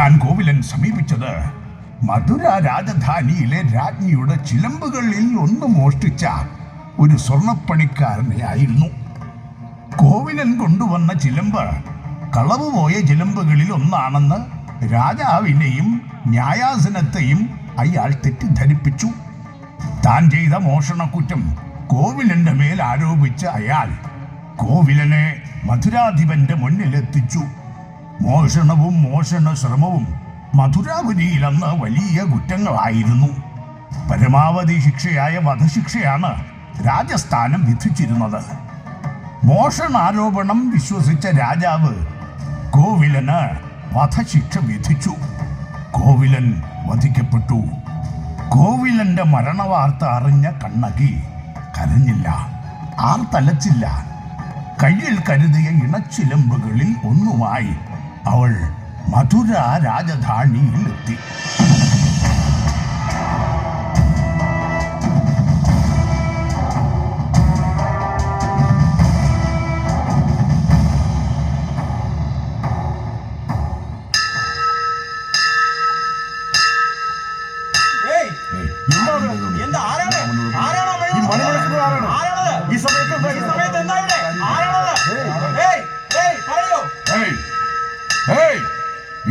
ഞാൻ കോവിലൻ സമീപിച്ചത് മധുര രാജധാനിയിലെ രാജ്ഞിയുടെ ചിലമ്പുകളിൽ ഒന്ന് മോഷ്ടിച്ച ഒരു സ്വർണപ്പണിക്കാരനെ ആയിരുന്നു. കോവിലൻ കൊണ്ടുവന്ന ചിലമ്പ് കളവ് പോയ ചിലമ്പുകളിൽ ഒന്നാണെന്ന് രാജാവിനെയും ന്യായാസനത്തെയും അയാൾ തെറ്റിദ്ധരിപ്പിച്ചു. താൻ ചെയ്ത മോഷണക്കുറ്റം കോവിലന്റെ മേൽ ആരോപിച്ച അയാൾ കോവിലനെ മധുരാധിപന്റെ മുന്നിലെത്തിച്ചു. മോഷണവും മോഷണ ശ്രമവും മധുരാപുരിയിൽ അന്ന് വലിയ കുറ്റങ്ങളായിരുന്നു. പരമാവധി ശിക്ഷയായ വധശിക്ഷയാണ് രാജസ്ഥാനം വിധിച്ചിരുന്നത്. മോഷണാരോപണം വിശ്വസിച്ച രാജാവ് കോവിലന് വധശിക്ഷ വിധിച്ചു. കോവിലൻ വധിക്കപ്പെട്ടു. കോവിലന്റെ മരണവാർത്ത അറിഞ്ഞ കണ്ണകി കരഞ്ഞില്ല, ആർത്തലച്ചില്ല. കയ്യിൽ കരുതിയ ഇണച്ചിലമ്പുകളിൽ ഒന്നുമായി അവൾ മധുര രാജധാനിയിലെത്തി.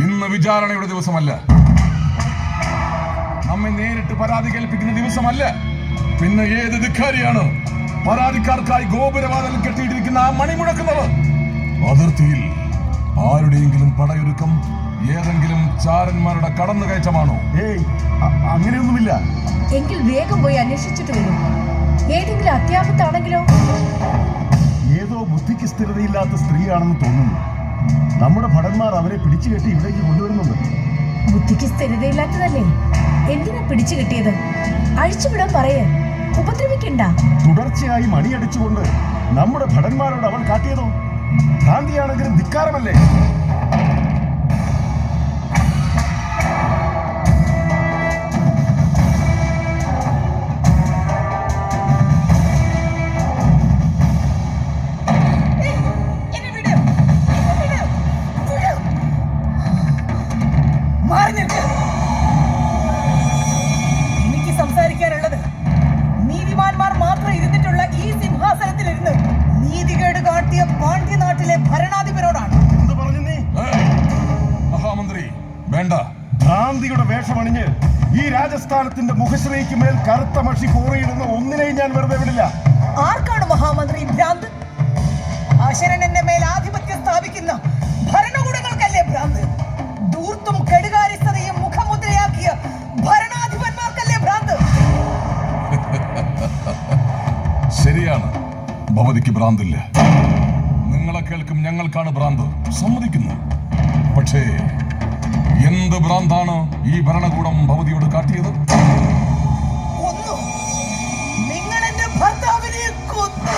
ഇന്ന് വിചാരണയുടെ ദിവസമല്ല, നമ്മെ നേരിട്ട് പരാതി കേൾപ്പിക്കുന്ന ദിവസമല്ല. പിന്നെ ഏത് ധിക്കാരിയാണ് പരാതിക്കാർക്കായി ഗോപുരവാതിൽ കെട്ടിയിട്ടിരിക്കുന്ന ആ മണി മുഴക്കുന്നത്? അതിർത്തിയിൽ ആരുടെയെങ്കിലും പടയൊരുക്കം, ഏതെങ്കിലും ചാരന്മാരുടെ കടന്നുകയറ്റമാണോ? അങ്ങനെയൊന്നുമില്ല. എങ്കിൽ വേഗം പോയി അന്വേഷിച്ചിട്ട് വരും. ഏതെങ്കിലും അത്യാപത്താണെങ്കിലോ? ഏതോ ബുദ്ധിക്ക് സ്ഥിരതയില്ലാത്ത സ്ത്രീയാണെന്ന് തോന്നുന്നു. നമ്മുടെ ഭടന്മാർ അവരെ പിടിച്ചു കെട്ടി ഇവിടേക്ക് കൊണ്ടുവരുന്നുണ്ട്. ബുദ്ധിക്ക് സ്ഥിരതയില്ലാത്തതല്ലേ? എന്തിനാ പിടിച്ചു കെട്ടിയത്? അഴിച്ചുവിടാൻ പറയേ, ഉപദ്രവിക്കണ്ട. തുടർച്ചയായി മണിയടിച്ചുകൊണ്ട് നമ്മുടെ ഭടന്മാരോട് അവൾ കാട്ടിയതോ ഭ്രാന്തിയാണെങ്കിലും ധിക്കാരമല്ലേ? എനിക്ക് സംസാരിക്കാനുള്ളത് നീതിമാന്മാർ മാത്രം ഇരുന്നിട്ടുള്ള ഈ സിംഹാസനത്തിലിരുന്ന് നീതികേട് കാട്ടിയ പാണ്ഡ്യനാട്ടിലെ ഭരണാധിപരോടാണ്. എന്ത് പറഞ്ഞു നീ? മഹാമന്ത്രി വേണ്ട. ഭ്രാന്തിയുടെ വേഷമണിഞ്ഞ് ഈ രാജസ്ഥാനത്തിന്റെ മുഖശ്രീക്ക് മേൽ കറുത്ത മഷി കോറിയിടുന്ന ഒന്നിനെയും ഞാൻ വെറുതെ വിടില്ല. ആർക്കാണ് മഹാമന്ത്രി ഭ്രാന്ത്? അശരണന്റെ മേൽ ആധിപത്യം സ്ഥാപിക്കുന്ന ഭരണകൂടങ്ങൾക്കല്ലേ ഭ്രാന്ത്? ധൂർത്തും കെടുകാര്യസ്ഥതയും മുഖമുദ്രയാക്കിയ ഭരണാധിപന്മാർക്കല്ലേ ഭ്രാന്ത്? ശരിയാണ്, ഭവതിക്ക് ഭ്രാന്തില്ല. നിങ്ങളെ കേൾക്കും ഞങ്ങൾക്കാണ് ഭ്രാന്ത്, സമ്മതിക്കുന്നു. പക്ഷേ എന്ത് ഭ്രാന്താണ് ഈ ഭരണകൂടം ഭവതിയോട് കാട്ടിയത്? നിങ്ങൾ എന്റെ ഭർത്താവിനെ കൊന്നു.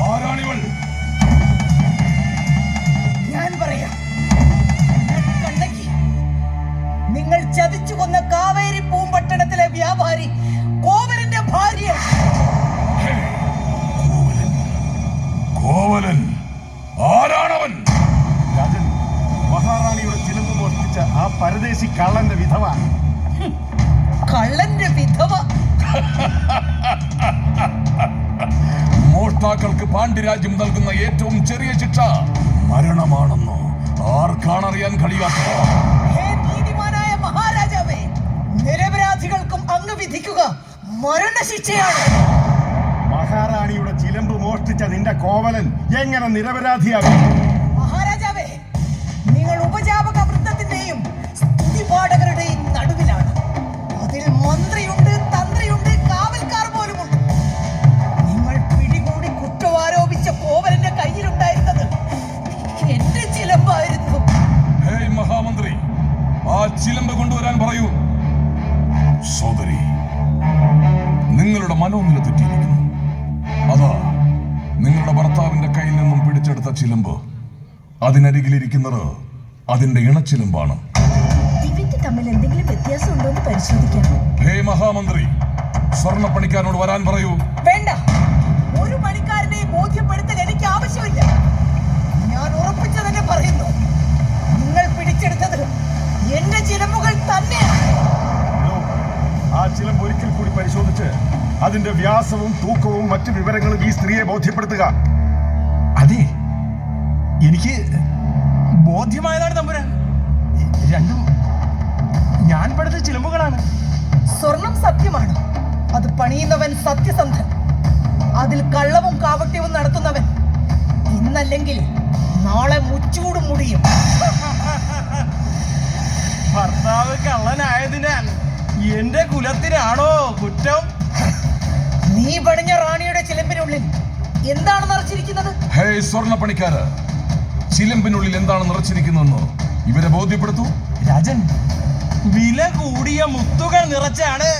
ആരാണിവൾ? ഞാൻ പറയാം. കണ്ണകി, നിങ്ങൾ ചതിച്ചു കൊന്ന കാവേരി പൂമ്പട്ടണത്തിലെ വ്യാപാരി കോവലന്റെ ഭാര്യ. കോവലൻ? ആരാണവൻ? രാജൻ, മഹാറാണിയുടെ ചിലമ്പ് മോഷ്ടിച്ച ആ പരദേശി കള്ളന്റെ വിധവ. കള്ളന്റെ വിധവ? മോഷ്ടാക്കൾക്ക് പാണ്ഡ്യരാജ്യം നൽകുന്ന ഏറ്റവും ചെറിയ ശിക്ഷ മരണമാണെന്നോ ആർക്കാണറിയാൻ കഴിയാത്തത്? ഹേ നീതിമാനായ മഹാരാജാവേ, നിരപരാധികൾക്കും അങ്ങ് വിധിക്കുക മരണശിക്ഷയാണ്. മഹാറാണിയുടെ ചിലമ്പ് മോഷ്ടിച്ച നിന്റെ കോവലൻ എങ്ങനെ നിരപരാധിയാകും? മഹാരാജാവേ, നിങ്ങൾ ഉപജാപക വൃന്ദത്തിന്റെയും സ്തുതിപാഠകരുടെയും നടുവിലാണ്. അതിൽ മന്ത്രിയുണ്ട്, തന്ത്രിയുണ്ട്, കാവൽക്കാർ പോലുമുണ്ട്. നിങ്ങൾ പിടികൂടി കുറ്റവാരോപിച്ച കോവലന്റെ കയ്യിലുണ്ടായിരുന്നത് എന്റെ ചിലമ്പായിരുന്നു. ഹേയ് മഹാമന്ത്രി, ആ ചിലമ്പ് കൊണ്ടുവരാൻ പറയൂ. സോദരി, നിങ്ങളുടെ മനോനില തെറ്റിയിരിക്കുന്നു. അതാ നിങ്ങളുടെ ഭർത്താവിന്റെ കയ്യിൽ നിന്നും പിടിച്ചെടുത്ത ചിലമ്പ്. അതിനരികിലിരിക്കുന്നത് അതിന്റെ ഇണച്ചിലമ്പാണ്. ഇവയ്ക്ക് തമ്മിൽ എന്തെങ്കിലും വ്യത്യാസം ഉണ്ടോ എന്ന് പരിശോധിക്കാം. ഹേ മഹാമന്ത്രി, സ്വർണ്ണപ്പണിക്കാരനോട് വരാൻ പറയൂ. വേണ്ട, ഒരു വിലാസവും തൂക്കവും മറ്റു വിവരങ്ങളും ഈ സ്ത്രീയെ ബോധ്യപ്പെടുത്തുക. അതെ, എനിക്ക് ബോധ്യമായതാണ് തമ്പുരാൻ. രണ്ടും ഞാൻ പഠിച്ച ചിലമ്പുകളാണ്. സ്വർണം സത്യമാണ്. അത് പണിയുന്നവൻ സത്യസന്ധൻ. അതിൽ കള്ളവും കാവട്യവും നടത്തുന്നവൻ ഇന്നല്ലെങ്കിൽ നാളെ മുച്ചൂടും മുടിയും. ഭർത്താവ് കള്ളനായതിനാൽ എന്റെ കുലത്തിനാണോ കുറ്റം? നീ പണിഞ്ഞ റാണിയുടെ ചിലമ്പിനുള്ളിൽ എന്താണ് നിറച്ചിരിക്കുന്നത്? ഹേയ് സ്വർണ്ണപ്പണിക്കാര്, ചിലമ്പിനുള്ളിൽ എന്താണ് നിറച്ചിരിക്കുന്നതെന്ന് ഇവരെ ബോധ്യപ്പെടുത്തൂ. രാജൻ, വില കൂടിയ മുത്തുകൾ നിറച്ചാണ്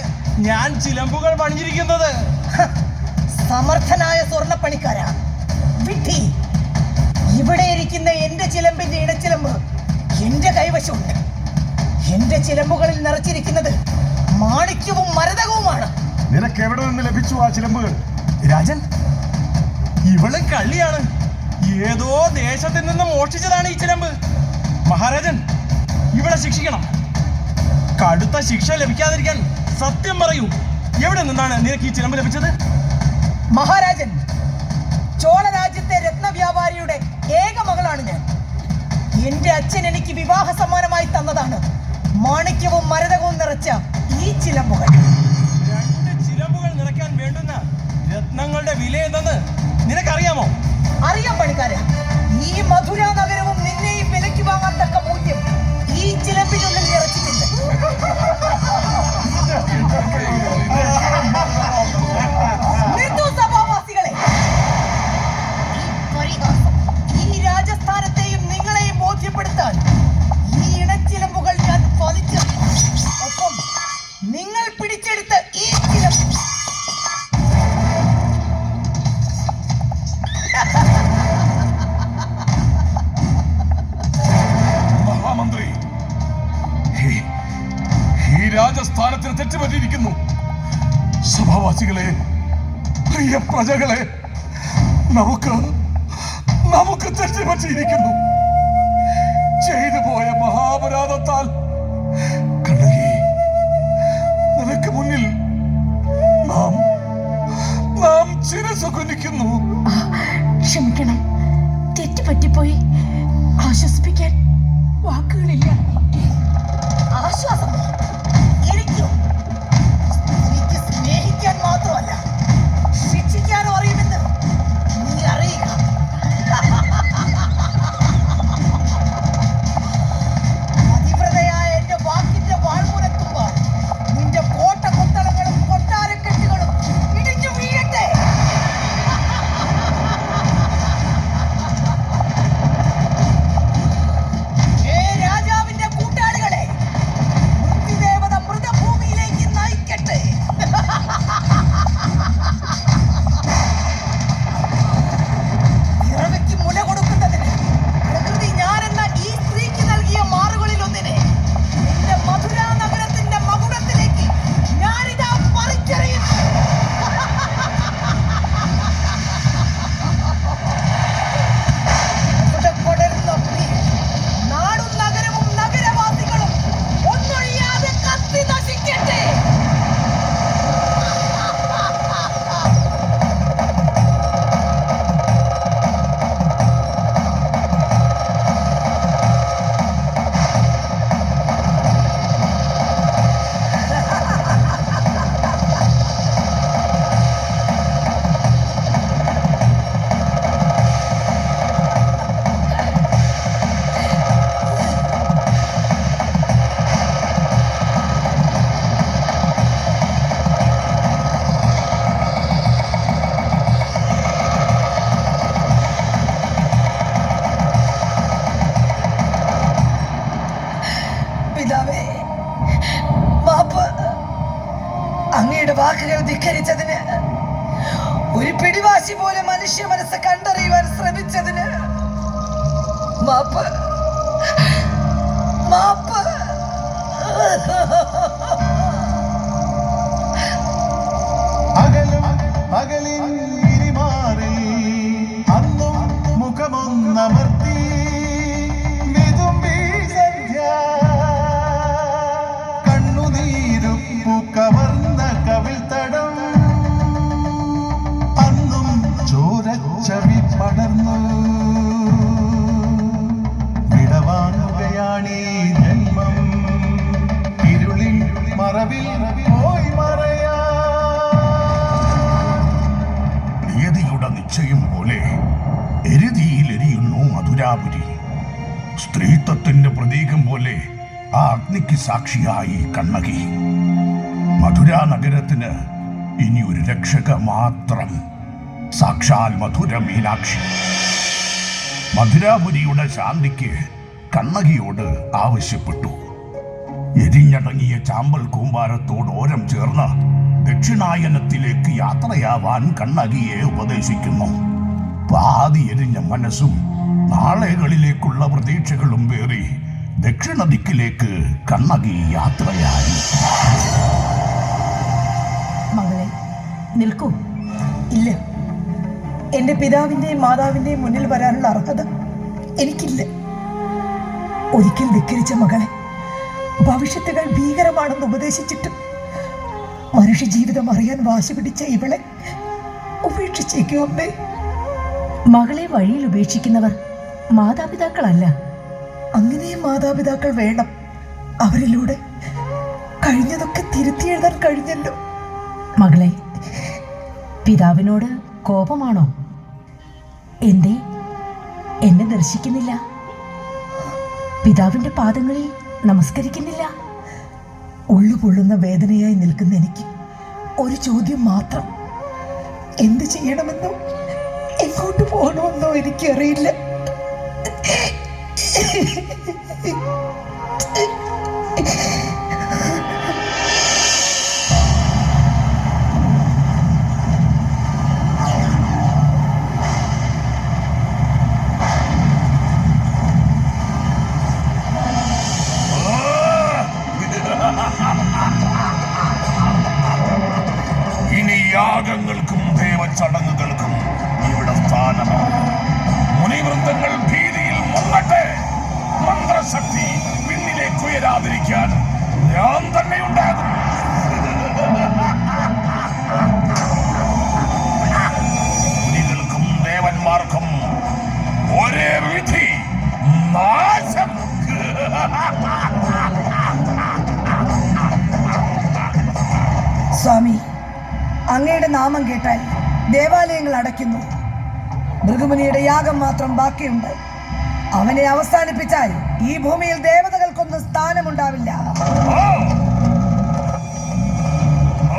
ഞാൻ ചിലമ്പുകൾ പണിഞ്ഞിരിക്കുന്നത്. സമർത്ഥനായ സ്വർണ്ണപ്പണിക്കാരാ വിഡ്ഢി. ഇവിടെ ഇരിക്കുന്ന എന്റെ ചിലമ്പിന്റെ ഇടച്ചിലമ്പ് എന്റെ കൈവശമുണ്ട്. എന്റെ ചിലമ്പുകളിൽ നിറച്ചിരിക്കുന്നത് മാണിക്യവും മരതകവുമാണ്. നിനക്ക് എവിടെ നിന്ന് ലഭിച്ചു ആ ചിലമ്പുകൾ? രാജൻ, ഇവള് കള്ളിയാണ്. ഏതോ ദേശത്തിൽ നിന്ന് മോഷ്ടിച്ചതാണ് ഈ ചിലമ്പ്. മഹാരാജൻ, ഇവളെ ശിക്ഷിക്കണം. കടുത്ത ശിക്ഷ ലഭിക്കാതിരിക്കാൻ സത്യം പറയൂ, എവിടെ നിന്നാണ് നിനക്ക് ഈ ചിലമ്പ് ലഭിച്ചത്? മഹാരാജൻ, ചോള രാജ്യത്തെ രത്നവ്യാപാരിയുടെ ഏക മകളാണ് ഞാൻ. എന്റെ അച്ഛൻ എനിക്ക് വിവാഹ സമ്മാനമായി തന്നതാണ് മാണിക്യവും മരതകവും നിറച്ച ഈ ചിലമ്പുകൾ. 2 ചിലമ്പുകൾ നിറയ്ക്കാൻ വേണ്ടുന്ന രത്നങ്ങളുടെ വില എന്തെന്ന് നിനക്കറിയാമോ? അറിയാം പണിക്കാരെ. ഈ മധുര നഗരവും നിന്നെയും വിലയ്ക്ക് വാങ്ങാൻ തക്ക മൂല്യം ഈ ചിലമ്പിനുള്ളിൽ നിറച്ചിട്ടുണ്ട്. സഭാവാസികളെ, ഈ പരിഹാസം ഈ രാജസ്ഥാനത്തെയും നിങ്ങളെയും ബോധ്യപ്പെടുത്താൻ ഈ ഇണച്ചിലമ്പുകൾ ഞാൻ പതിച്ചെറിയും. ഒപ്പം നിങ്ങൾ പിടിച്ചെടുത്ത ഈ ചിലമ്പ് മഹാമന്ത്രി, ഈ രാജസ്ഥാനത്തിന് തെറ്റുപറ്റിയിരിക്കുന്നു. സഭാവാസികളെ, പ്രിയ പ്രജകളെ, നമുക്ക് തെറ്റുപറ്റിയിരിക്കുന്നു. ചെയ്തു പോയ മഹാപരാധത്താൽ കണ്ണകി, നിനക്ക് മുന്നിൽ നാം ശിരസ്സു കുനിക്കുന്നു. ക്ഷമിക്കണം, തെറ്റുപറ്റിപ്പോയി. ആശ്വസിപ്പിക്കാൻ വാക്കുകളില്ല. ആശ്വാസം എനിക്കോ? എനിക്ക് സ്നേഹിക്കാൻ മാത്രമല്ല, ശിക്ഷിക്കാനും അറിയുമെന്ന് നീ അറിയുക. അതിവ്രതയായ എന്റെ വാക്കിന്റെ വാൾമുനത്തുമ്പോൾ നിന്റെ കോട്ട കൊത്തളങ്ങളും കൊട്ടാരക്കെട്ടുകളും ഇടിഞ്ഞു വീഴട്ടെ. രാജാവിന്റെ കൂട്ടാളികളെ, മൃത്യുദേവത മൃതഭൂമിയിലേക്ക് നയിക്കട്ടെ. ഇറവയ്ക്ക് മുല കൊടുക്കുന്നതിന് പ്രകൃതി ഞാനെന്ന ഈ സ്ത്രീക്ക് നൽകിയ മാറുകളിൽ ഒന്നിനെ എന്റെ മധുരാ നഗരത്തിന്റെ മകുടത്തിലേക്ക് ഞാനിതാ പറിച്ചെറിയുന്നു. അവിടെ പടരുന്ന തീ നാടും നഗരവും നഗരവാസികളും ഒന്നൊഴിയാതെ കത്തി നശിക്കട്ടെ. പിതാവേ, മാപ്പ്. അങ്ങയുടെ വാക്കുകൾ ധിക്കരിച്ചതിന്, ഒരു പിടിവാശി പോലെ മനുഷ്യ മനസ്സ് കണ്ടറിയുവാൻ ശ്രമിച്ചതിന് മാപ്പ്. മാപ്പ്. പകലിൻ ഇരുമാറിൽ അന്നും മുഖമൊന്നമർത്തി വിതുമ്പി സന്ധ്യ, കണ്ണുനീരുപ്പു കവർന്ന കവിൾ തടം ചവി പടർന്നു വിടവാങ്ങുകയാണീ ജന്മം ഇരുളിൽ മറവിൽ പോയി മറയാ. നിയതിയുടെ നിശ്ചയം പോലെ എരുതിയിൽ എരിയുന്നു മധുരാപുരി. സ്ത്രീത്വത്തിന്റെ പ്രതീകം പോലെ ആ അഗ്നിക്ക് സാക്ഷിയായി കണ്ണകി. മധുരാ നഗരത്തിന് ഇനി ഒരു രക്ഷക മാത്രം, സാക്ഷാൽ മധുര മീനാക്ഷി. മധുരാപുരിയുടെ ശാന്തിക്ക് കണ്ണകിയോട് ആവശ്യപ്പെട്ടു. എരിഞ്ഞടങ്ങിയ ചാമ്പൽ കൂമ്പാരത്തോട് ഓരം ചേർന്ന് ദക്ഷിണായനത്തിലേക്ക് യാത്രയാവാൻ കണ്ണകിയെ ഉപദേശിക്കുന്നു. പാതി എരിഞ്ഞ മനസ്സും നാളെകളിലേക്കുള്ള പ്രതീക്ഷകളും പേറി ദക്ഷിണ ദിക്കിലേക്ക് കണ്ണകി യാത്രയായി. മകളെ, നിൽക്കൂ. ഇല്ല, എന്റെ പിതാവിന്റെയും മാതാവിന്റെയും മുന്നിൽ വരാനുള്ള അർഹത എനിക്കില്ല. ഒരിക്കൽ ധിക്കരിച്ച മകളെ ഭവിഷ്യത്തുകൾ ഭീകരമാണെന്ന് ഉപദേശിച്ചിട്ടും മനുഷ്യ ജീവിതം അറിയാൻ വാശി പിടിച്ച ഇവളെ ഉപേക്ഷിച്ചേക്കോ അമ്മേ. മകളെ വഴിയിൽ ഉപേക്ഷിക്കുന്നവർ മാതാപിതാക്കളല്ല. അങ്ങനെയും മാതാപിതാക്കൾ വേണം. അവരിലൂടെ കഴിഞ്ഞതൊക്കെ തിരുത്തി എഴുതാൻ കഴിഞ്ഞല്ലോ. മകളെ, പിതാവിനോട് കോപമാണോ? എന്തേ എന്നെ ദർശിക്കുന്നില്ല? പിതാവിന്റെ പാദങ്ങളിൽ നമസ്കരിക്കുന്നില്ല? ഉള്ളുപൊള്ളുന്ന വേദനയായി നിൽക്കുന്ന എനിക്ക് ഒരു ചോദ്യം മാത്രം. എന്ത് ചെയ്യണമെന്നോ എങ്ങോട്ട് പോകണമെന്നോ എനിക്കറിയില്ല. ഇനി യാഗങ്ങൾക്കും ദേവചടങ്ങുകൾക്കും ഇവിടെ സ്ഥാനമാണ്. മുനിവൃന്ദങ്ങൾ ഭീതിയിൽ മുങ്ങട്ടെ. മന്ത്രശക്തി പിന്നിലേക്ക് ഉയരാതിരിക്കാൻ ഞാൻ തന്നെ ഉണ്ടാകും. മുനികൾക്കും ദേവന്മാർക്കും ഒരേ വിധി, നാശം. സ്വാമി, അങ്ങയുടെ നാമം കേട്ടാൽ ദേവാലയങ്ങൾ അടയ്ക്കുന്നു. ഭൃഗുമുനിയുടെ യാഗം മാത്രം ബാക്കിയുണ്ട്. അവനെ അവസാനിപ്പിച്ചാൽ ഈ ഭൂമിയിൽ ദേവതകൾക്കൊന്നും സ്ഥാനമുണ്ടാവില്ല.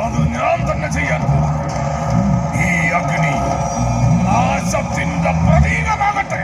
അത് ഞാൻ തന്നെ ചെയ്യാൻ പോകും. ഈ അഗ്നി നാശത്തിന്റെ പ്രതീകമാകട്ടെ.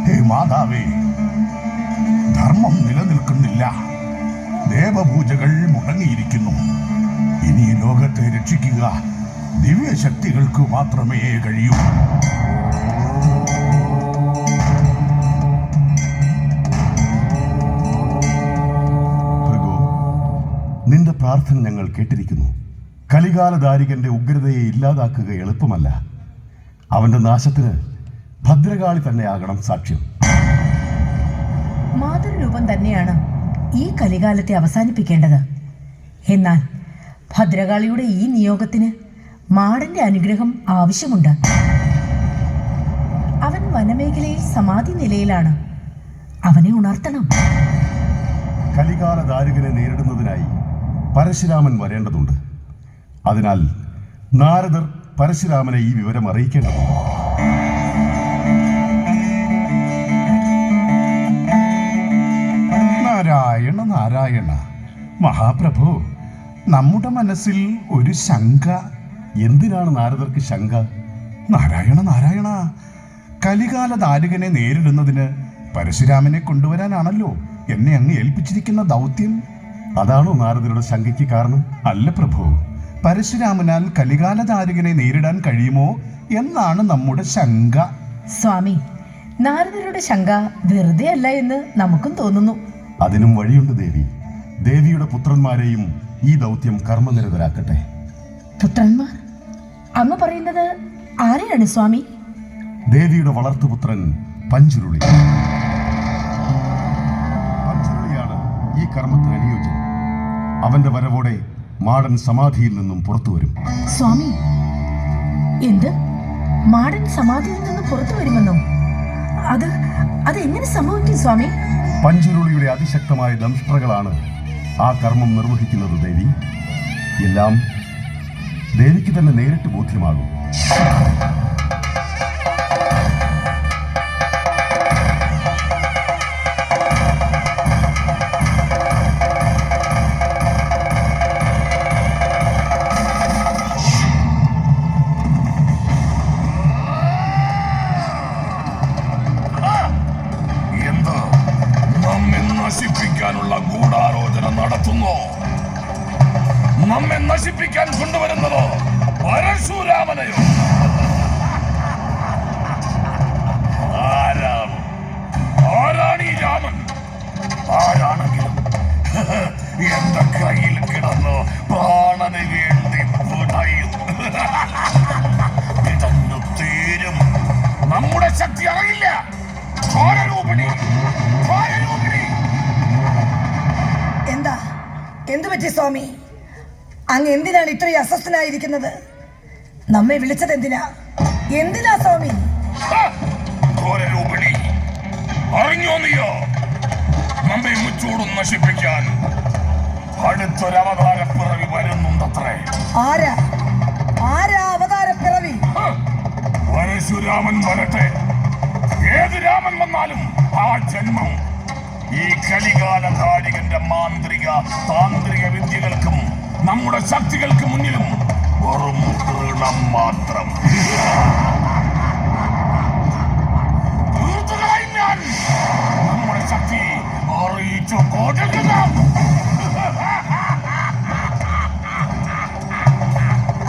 ഹേ മാതാവേ, ധർമ്മം നിലനിൽക്കുന്നില്ല. ദേവപൂജകൾ മുടങ്ങിയിരിക്കുന്നു. ഇനി ലോകത്തെ രക്ഷിക്കുക ദിവ്യശക്തികൾക്ക് മാത്രമേ കഴിയൂ. ഭൃഗു, നിന്റെ പ്രാർത്ഥന ഞങ്ങൾ കേട്ടിരിക്കുന്നു. കലികാലധാരികന്റെ ഉഗ്രതയെ ഇല്ലാതാക്കുക എളുപ്പമല്ല. അവന്റെ നാശത്തിന് ഭദ്രകാളി തന്നെയാകണം സാക്ഷ്യം. മാതൃരൂപം തന്നെയാണ് ഈ കലികാലത്തെ അവസാനിപ്പിക്കേണ്ടത്. എന്നാൽ ഭദ്രകാളിയുടെ ഈ നിയോഗത്തിന് മാടന്റെ അനുഗ്രഹം ആവശ്യമുണ്ട്. അവൻ വനമേഖലയിൽ സമാധി നിലയിലാണ്. അവനെ ഉണർത്തണം. കലികാലധാരികനെ നേരിടുന്നതിനായി പരശുരാമൻ വരേണ്ടതുണ്ട്. അതിനാൽ നാരദർ പരശുരാമനെ ഈ വിവരം അറിയിക്കേണ്ടതുണ്ട്. നാരായണ നാരായണ. മഹാപ്രഭു, നമ്മുടെ മനസ്സിൽ ഒരു ശങ്ക. എന്തിനാണ് നാരദർക്ക് ശങ്ക? നാരായണ നാരായണ, കലികാല ദാരുകനെ നേരിടുന്നതിന് പരശുരാമനെ കൊണ്ടുവരാനാണല്ലോ എന്നെ അങ്ങ് ഏൽപ്പിച്ചിരിക്കുന്ന ദൗത്യം. അതാണോ നാരദരുടെ ശങ്കയ്ക്ക് കാരണം? അല്ല പ്രഭു, പരശുരാമനാൽ കലികാല ദാരുകനെ നേരിടാൻ കഴിയുമോ എന്നാണ് നമ്മുടെ ശങ്ക. സ്വാമി, നാരദരുടെ ശങ്ക വെറുതെ അല്ല എന്ന് നമുക്കും തോന്നുന്നു. അതിനും വഴിയുണ്ട് ദേവി. ദേവിയുടെ പുത്രന്മാരെയും ഈ ദൗത്യം കർമ്മനിരതരാക്കട്ടെ. പുത്രന്മാർ? അങ്ങ് പറയുന്നത് ആരെയാണ് സ്വാമി? ദേവിയുടെ വളർത്തുപുത്രൻ പഞ്ചുരുളി. പഞ്ചുരുളിയാണ് ഈ കർമ്മത്തിന് അനുയോജ്യൻ. അവന്റെ വരവോടെ മാടൻ സമാധിയിൽ നിന്നും പുറത്തു വരും. സ്വാമി, എന്ത്? മാടൻ സമാധിയിൽ നിന്ന് പുറത്തു വരുമെന്നോ? അത് എങ്ങനെ സംഭവിക്കും സ്വാമി? പഞ്ചുരുളിയുടെ അതിശക്തമായ ദംഷ്ട്രകളാണ് ആ കർമ്മം നിർവഹിക്കുന്നത് ദേവി. എല്ലാം ദേവിക്ക് തന്നെ നേരിട്ട് ബോധ്യമാകും. നശിപ്പിക്കാനുള്ള ഗൂഢാലോചന നടത്തുന്നു. നമ്മെ നശിപ്പിക്കാൻ കൊണ്ടുവരുന്നതോ പരശുരാമനെയോ? ആരാണ് ഈ രാമൻ? ആരാണെങ്കിലും എന്റെ കയ്യിൽ കിടന്ന് പ്രാണന് വേണ്ടി പിടയും. ഇതന്നു തീരും. നമ്മുടെ ശക്തി അറിയില്ല. ഘോരരൂപിണി, ഘോരരൂപിണി. എന്തു പറ്റി സ്വാമി? അങ്ങ് എന്തിനാണ് ഇത്രയും അസ്വസ്ഥനായിരിക്കുന്നത്? നമ്മെ വിളിച്ചത് എന്തിനാ സ്വാമി? ഘോരരൂപിണി, അറിഞ്ഞോ നീയോ? നമ്മെ മുച്ചൂടും നശിപ്പിക്കാൻ അടുത്തൊരവതാരപ്പിറവി വരുന്നുണ്ടത്രേ. ആരാ അവതാരപ്പിറവി? പരശുരാമൻ വരട്ടെ. ഏത് രാമൻ വന്നാലും ആ ജന്മം ഈ കലികാല ദാരികന്റെ മാന്ത്രിക താന്ത്രിക വിദ്യകൾക്കും നമ്മുടെ ശക്തികൾക്ക് മുന്നിലും വെറും തൃണം മാത്രം. ഞാൻ നമ്മുടെ ശക്തി അറിയിച്ചു കൊടുക്കണം.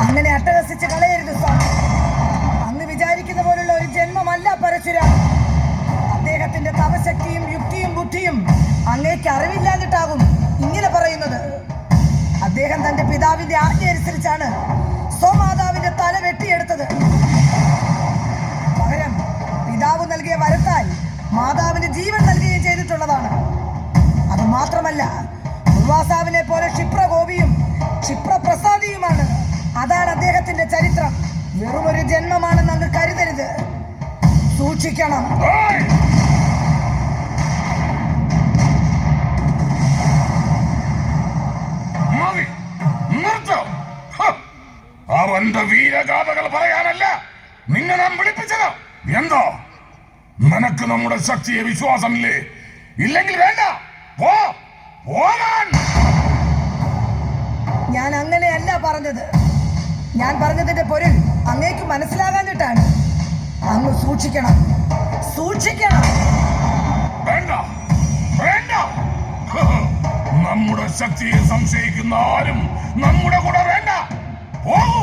അങ്ങനെ അട്ടഹസിച്ച് കളയരുത് സ്വാമി. അങ്ങ് വിചാരിക്കുന്ന പോലുള്ള ഒരു ജന്മമല്ല പരശുരാമൻ. അദ്ദേഹത്തിന്റെ തപശക്തിയും യുക്തിയും ബുദ്ധിയും അങ്ങേക്ക് അറിവില്ലാഞ്ഞിട്ടാകും ഇങ്ങനെ പറയുന്നത്. അദ്ദേഹം തന്റെ പിതാവിന്റെ ആജ്ഞ അനുസരിച്ചാണ് സ്വമാതാവിന്റെ തല വെട്ടിയെടുത്തത്. പകരം പിതാവ് നൽകിയ വരത്താൽ മാതാവിന് ജീവൻ നൽകുകയും ചെയ്തിട്ടുള്ളതാണ്. അത് മാത്രമല്ല, ദുർവാസാവിനെ പോലെ ക്ഷിപ്രകോപിയും ക്ഷിപ്രപ്രസാദിയുമാണ്. അതാണ് അദ്ദേഹത്തിന്റെ ചരിത്രം. വെറുമൊരു ജന്മമാണെന്ന് അങ്ങ് കരുതരുത്. സൂക്ഷിക്കണം. അവന്റെ വീരഗാഥകൾ പറയാനല്ല നിന്നെ നാം വിളിപ്പിച്ചത്. എന്തോ നിനക്ക് നമ്മുടെ ശക്തിയെ വിശ്വാസമില്ലേ? ഇല്ലെങ്കിൽ വേണ്ട, പോകാൻ. ഞാൻ അങ്ങനെയല്ല പറഞ്ഞത്. ഞാൻ പറഞ്ഞതിന്റെ പൊരുൾ അങ്ങേക്ക് മനസ്സിലാകാഞ്ഞിട്ടാണ്. അങ്ങ് സൂക്ഷിക്കണം. വേണ്ട. നമ്മുടെ ശക്തിയെ സംശയിക്കുന്ന ആരും നമ്മുടെ കൂടെ വേണ്ട. പോകൂ.